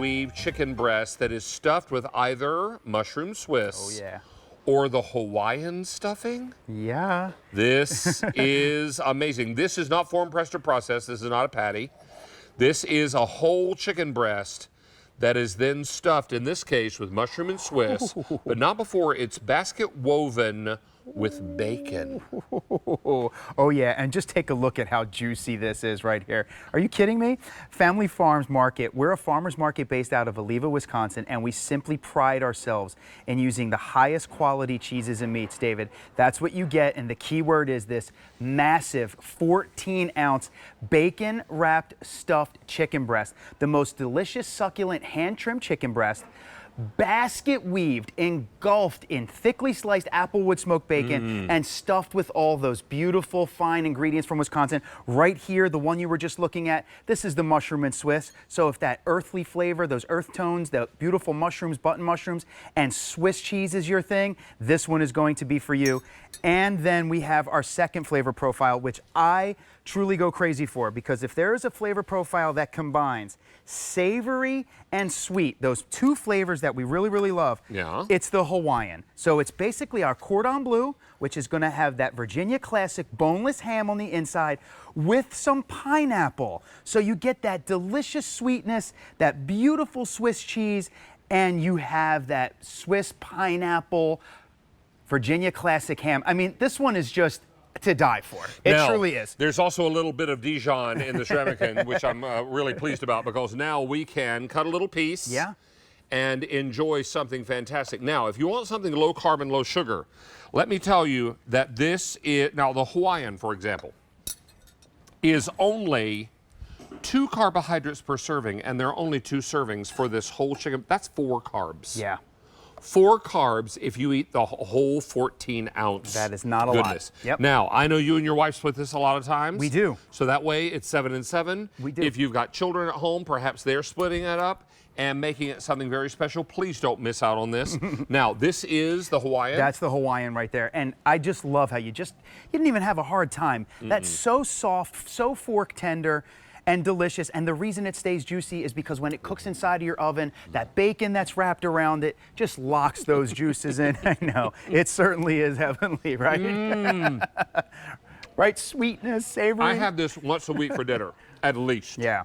weave chicken breast that is stuffed with either mushroom Swiss Oh, yeah. or the Hawaiian stuffing. Yeah. This is amazing. This is not form pressed or processed. This is not a patty. This is a whole chicken breast that is then stuffed, in this case, with mushroom and Swiss, but not before it's basket woven with bacon. Oh yeah, and just take a look at how juicy this is right here. Are you kidding me? Family Farms Market. We're a farmer's market based out of Oliva, Wisconsin, and we simply pride ourselves in using the highest quality cheeses and meats, David. That's what you get, and the key word is this massive 14-ounce bacon-wrapped stuffed chicken breast, the most delicious, succulent, hand-trimmed chicken breast, basket weaved, engulfed in thickly sliced applewood smoked bacon and stuffed with all those beautiful fine ingredients from Wisconsin. Right here, the one you were just looking at, this is the mushroom and Swiss. So if that earthly flavor, those earth tones, the beautiful mushrooms, button mushrooms, and Swiss cheese is your thing, this one is going to be for you. And then we have our second flavor profile, which I truly go crazy for, because if there is a flavor profile that combines savory and sweet, those two flavors that we really, really love, it's the Hawaiian. So it's basically our cordon bleu, which is going to have that Virginia classic boneless ham on the inside with some pineapple. So you get that delicious sweetness, that beautiful Swiss cheese, and you have that Swiss pineapple Virginia classic ham. I mean, this one is just to die for. It truly is. There's also a little bit of Dijon in this ramekin, which I'm really pleased about, because now we can cut a little piece and enjoy something fantastic. Now, if you want something low carb and low sugar, let me tell you that this is, now the Hawaiian, for example, is only 2 carbohydrates per serving, and there are only 2 servings for this whole chicken. That's 4 carbs. Yeah. 4 carbs if you eat the whole 14-ounce. That is not a lot. Yep. Now, I know you and your wife split this a lot of times. We do. So that way it's 7 and 7. We do. If you've got children at home, perhaps they're splitting it up and making it something very special. Please don't miss out on this. Now, this is the Hawaiian. That's the Hawaiian right there. And I just love how you didn't even have a hard time. That's so soft, so fork tender, and delicious. And the reason it stays juicy is because when it cooks inside of your oven, that bacon that's wrapped around it just locks those juices in. I know, it certainly is heavenly, right? Right, sweetness, savory. I have this once a week for dinner, at least. Yeah.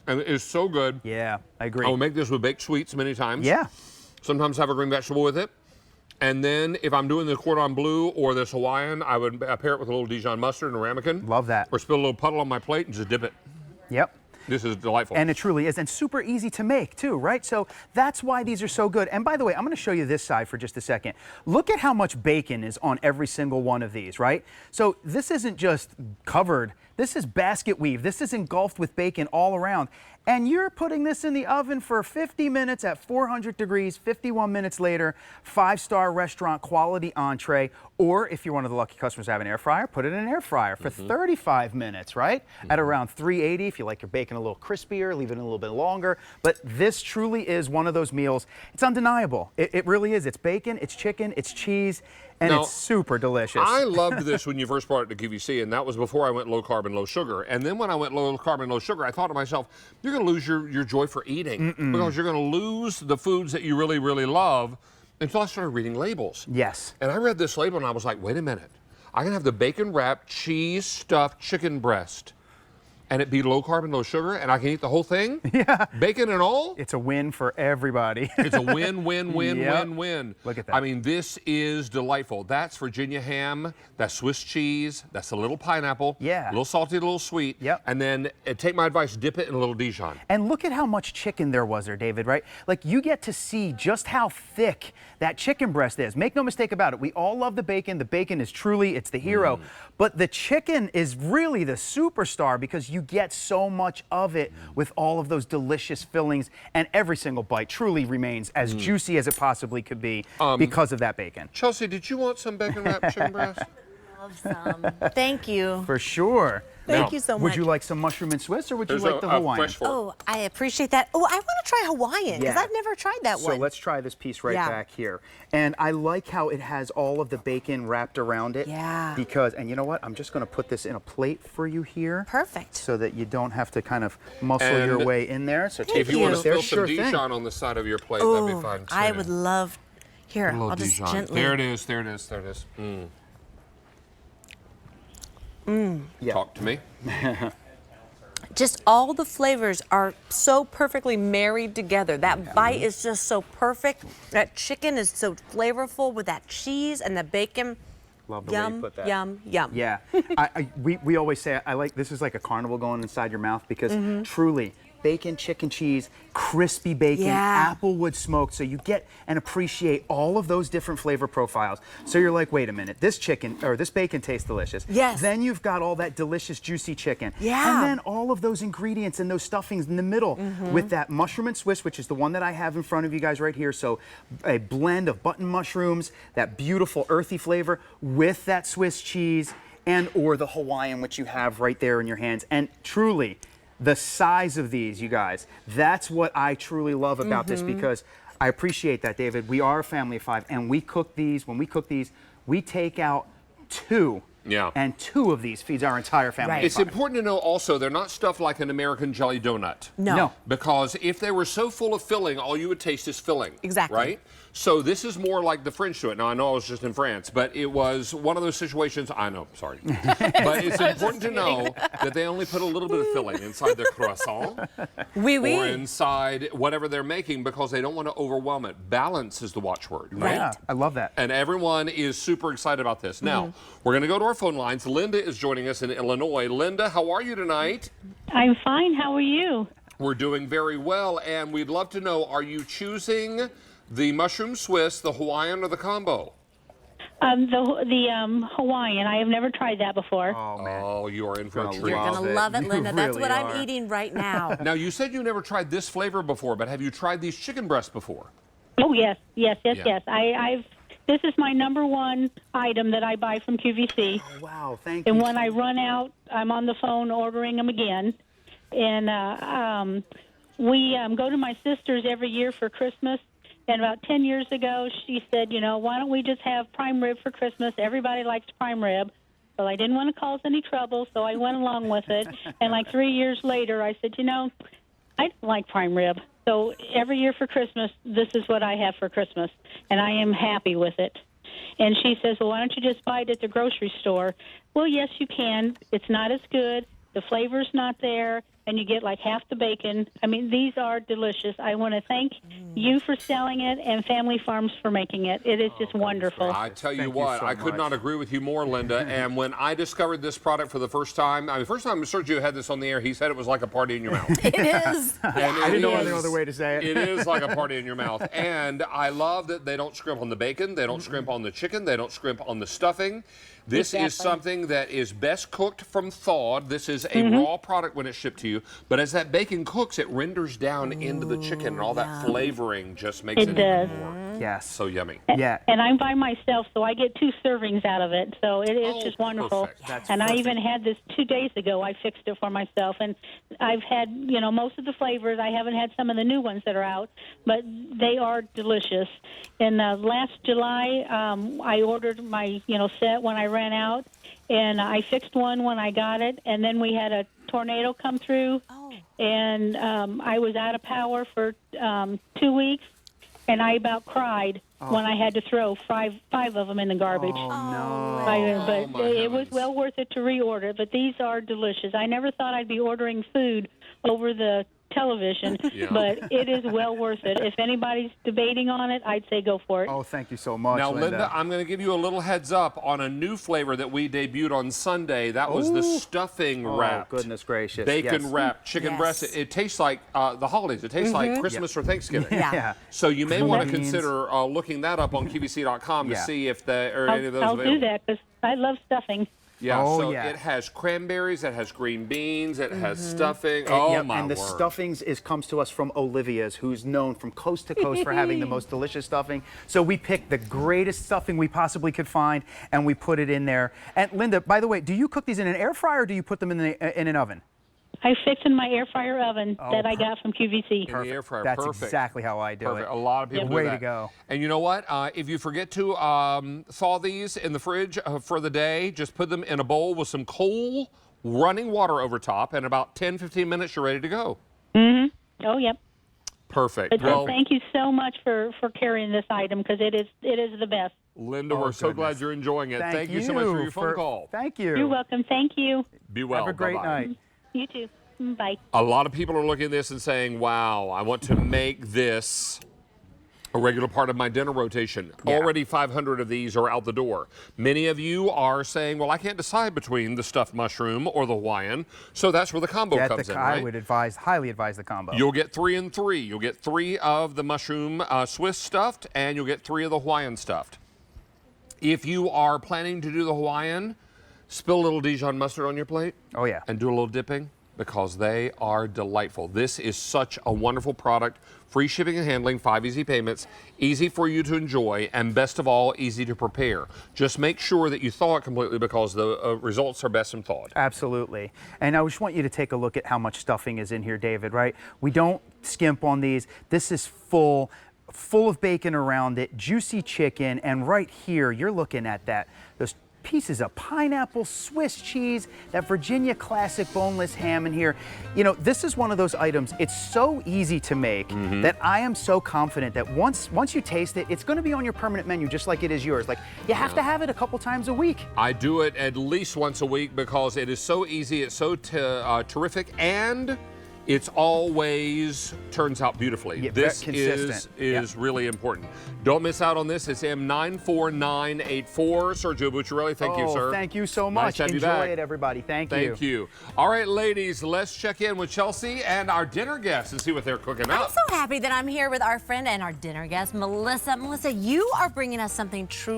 And it is so good. Yeah, I agree. I will make this with baked sweets many times. Yeah. Sometimes have a green vegetable with it. And then if I'm doing the cordon bleu or this Hawaiian, I would pair it with a little Dijon mustard and a ramekin. Love that. Or spill a little puddle on my plate and just dip it. Yep. This is delightful. And it truly is, and super easy to make too, right? So that's why these are so good. And by the way, I'm going to show you this side for just a second. Look at how much bacon is on every single one of these, right? So this isn't just covered. This is basket weave. This is engulfed with bacon all around. And you're putting this in the oven for 50 minutes at 400 degrees, 51 minutes later, 5-star restaurant quality entree. Or if you're one of the lucky customers who have an air fryer, put it in an air fryer for 35 minutes, right? At around 380, if you like your bacon a little crispier, leave it a little bit longer. But this truly is one of those meals. It's undeniable. It really is. It's bacon, it's chicken, it's cheese, and Now, it's super delicious. I loved this when you first brought it to QVC, and that was before I went low carb and low sugar. And then when I went low carb and low sugar, I thought to myself, you're going to lose your joy for eating because you're going to lose the foods that you really, really love, until I started reading labels. Yes. And I read this label and I was like, wait a minute. I can have the bacon-wrapped, cheese-stuffed chicken breast and it be low carb and low sugar, and I can eat the whole thing? Yeah. Bacon and all? It's a win for everybody. It's a win, win, win, win, win. Look at that. I mean, this is delightful. That's Virginia ham, that's Swiss cheese, that's a little pineapple. Yeah. A little salty, a little sweet. Yep. And then, take my advice, dip it in a little Dijon. And look at how much chicken there was there, David, right? Like, you get to see just how thick that chicken breast is. Make no mistake about it. We all love the bacon. The bacon is truly, it's the hero. But the chicken is really the superstar because you get so much of it with all of those delicious fillings, and every single bite truly remains as juicy as it possibly could be because of that bacon. Chelsea, did you want some bacon wrapped chicken breast? Love some. Thank you. For sure. Thank you so much. Would you like some mushroom and Swiss, or would you like the Hawaiian? fresh fork. Oh, I appreciate that. Oh, I want to try Hawaiian because I've never tried that one. So let's try this piece right back here. And I like how it has all of the bacon wrapped around it. Yeah. Because, and you know what? I'm just going to put this in a plate for you here. Perfect. So that you don't have to kind of muscle your way in there. So If you want to spill some thing. Dijon on the side of your plate, that'd be fine too. I would love. Here, I'll just Dijon. gently. There it is. There it is. There it is. Yeah. Talk to me. Just all the flavors are so perfectly married together. That bite is just so perfect. That chicken is so flavorful with that cheese and the bacon. Love the way you put that. Yum, yum. Yeah. We always say, I like, this is like a carnival going inside your mouth because truly, bacon, chicken, cheese, crispy bacon, applewood smoked. So you get and appreciate all of those different flavor profiles. So you're like, wait a minute, this chicken or this bacon tastes delicious. Yes. Then you've got all that delicious juicy chicken. Yeah. And then all of those ingredients and those stuffings in the middle with that mushroom and Swiss, which is the one that I have in front of you guys right here. So a blend of button mushrooms, that beautiful earthy flavor with that Swiss cheese and or the Hawaiian, which you have right there in your hands. And truly, the size of these, you guys, that's what I truly love about this because I appreciate that, David. We are a family of 5, and we cook these. When we cook these, we take out 2. Yeah. And 2 of these feeds our entire family. Right. of It's 5. important to know also they're not stuffed like an American jelly donut. No. Because if they were so full of filling, all you would taste is filling. Exactly. Right? So this is more like the French do it. Now, I know I was just in France, but it was one of those situations. I know, sorry. But it's important to know that they only put a little bit of filling inside their croissant Oui, oui. or inside whatever they're making because they don't want to overwhelm it. Balance is the watchword. Right? Yeah, I love that. And everyone is super excited about this. Now, we're going to go to our phone lines. Linda is joining us in Illinois. Linda, how are you tonight? I'm fine. How are you? We're doing very well, and we'd love to know, are you choosing the mushroom Swiss, the Hawaiian, or the combo? The Hawaiian. I have never tried that before. Oh, man. Oh, you are in for a Gonna treat. You're love going to it. love it, You Linda. That's really what are. I'm eating right now. Now, you said you never tried this flavor before, but have you tried these chicken breasts before? Oh, yes. Yeah. I've. This is my number one item that I buy from QVC. Oh, wow, thank you. And when I run out, I'm on the phone ordering them again. And we go to my sister's every year for Christmas. And about 10 years ago, she said, you know, why don't we just have prime rib for Christmas? Everybody likes prime rib. Well, I didn't want to cause any trouble, so I went along with it. And like 3 years later, I said, you know, I don't like prime rib. So every year for Christmas, this is what I have for Christmas. And I am happy with it. And she says, well, why don't you just buy it at the grocery store? Well, yes, you can. It's not as good. The flavor's not there. And you get like half the bacon. I mean, these are delicious. I want to thank you for selling it and Family Farms for making it. It is just wonderful. I tell you Thank you what, so I could much. not agree with you more, Linda. And when I discovered this product for the first time, first time Sergio had this on the air, he said it was like a party in your mouth. It is. And I didn't know it any is- other way to say it. It is like a party in your mouth. And I love that they don't scrimp on the bacon, they don't scrimp on the chicken, they don't scrimp on the stuffing. This is Exactly. something that is best cooked from thawed. This is a raw product when it's shipped to you. But as that bacon cooks, it renders down into the chicken, and all that flavoring just makes it It does. even more Yes. so yummy. Yeah. And I'm by myself, so I get 2 servings out of it. So it is Oh, just wonderful. perfect. That's And I perfect. even had this 2 days ago. I fixed it for myself. And I've had, you know, most of the flavors. I haven't had some of the new ones that are out, but they are delicious. And last July, I ordered my, set when I ran out. And I fixed one when I got it. And then we had a tornado come through. Oh. And I was out of power for 2 weeks. And I about cried when I had to throw five of them in the garbage. Oh, no. But my it was heavens. well worth it to reorder. But these are delicious. I never thought I'd be ordering food over the television, Yeah. but it is well worth it. If anybody's debating on it, I'd say go for it. Oh, thank you so much, Now, Linda, I'm going to give you a little heads up on a new flavor that we debuted on Sunday. That was the stuffing wrapped. Oh, goodness gracious. Bacon yes. wrapped chicken Yes. breast. It tastes like the holidays. It tastes like Christmas or Thanksgiving. Yeah. So you may want to Beans. consider looking that up on QVC.com to Yeah. see if any of those I'll available. do that because I love stuffing. Yeah, Oh, so yeah. it has cranberries, it has green beans, it has stuffing. Oh, Yep, my and the word. stuffings comes to us from Olivia's, who's known from coast to coast for having the most delicious stuffing. So we picked the greatest stuffing we possibly could find, and we put it in there. And Linda, by the way, do you cook these in an air fryer, or do you put them in an oven? I fix in my air fryer oven that I got from QVC. In the air fryer, That's perfect. exactly how I do it. Perfect. A lot of people do Way that. to go. And you know what? If you forget to thaw these in the fridge for the day, just put them in a bowl with some cool running water over top, and about 10-15 minutes, you're ready to go. Oh, yep. Perfect. But Well, thank you so much for carrying this item, because it is the best. Linda, Oh, we're so goodness. glad you're enjoying it. Thank you so much for your phone call. Thank you. You're welcome. Thank you. Be well. Have a great Bye-bye. night. You too. Bye. A lot of people are looking at this and saying, wow, I want to make this a regular part of my dinner rotation. Yeah. Already 500 of these are out the door. Many of you are saying, well, I can't decide between the stuffed mushroom or the Hawaiian, so that's where the combo comes in, I right? would highly advise the combo. You'll get 3 and 3. You'll get 3 of the mushroom Swiss stuffed, and you'll get 3 of the Hawaiian stuffed. If you are planning to do the Hawaiian, spill a little Dijon mustard on your plate. Oh, yeah. And do a little dipping, because they are delightful. This is such a wonderful product. Free shipping and handling, 5 easy payments, easy for you to enjoy, and best of all, easy to prepare. Just make sure that you thaw it completely, because the results are best when thawed. Absolutely. And I just want you to take a look at how much stuffing is in here, David, right? We don't skimp on these. This is full of bacon around it, juicy chicken, and right here, you're looking at those pieces of pineapple, Swiss cheese, that Virginia classic boneless ham in here. You know, this is one of those items, it's so easy to make that I am so confident that once you taste it, it's gonna be on your permanent menu just like it is yours. Like, you have to have it a couple times a week. I do it at least once a week, because it is so easy, it's so terrific, and it's always turns out beautifully. Yeah, this consistent. is really important. Don't miss out on this. It's M94984. Sergio Bucciarelli, thank you, sir. Thank you so Nice much. to have you Enjoy back. it, everybody. Thank you. Thank you. All right, ladies, let's check in with Chelsea and our dinner guests and see what they're cooking I'm up. so happy that I'm here with our friend and our dinner guest, Melissa. Melissa, you are bringing us something truly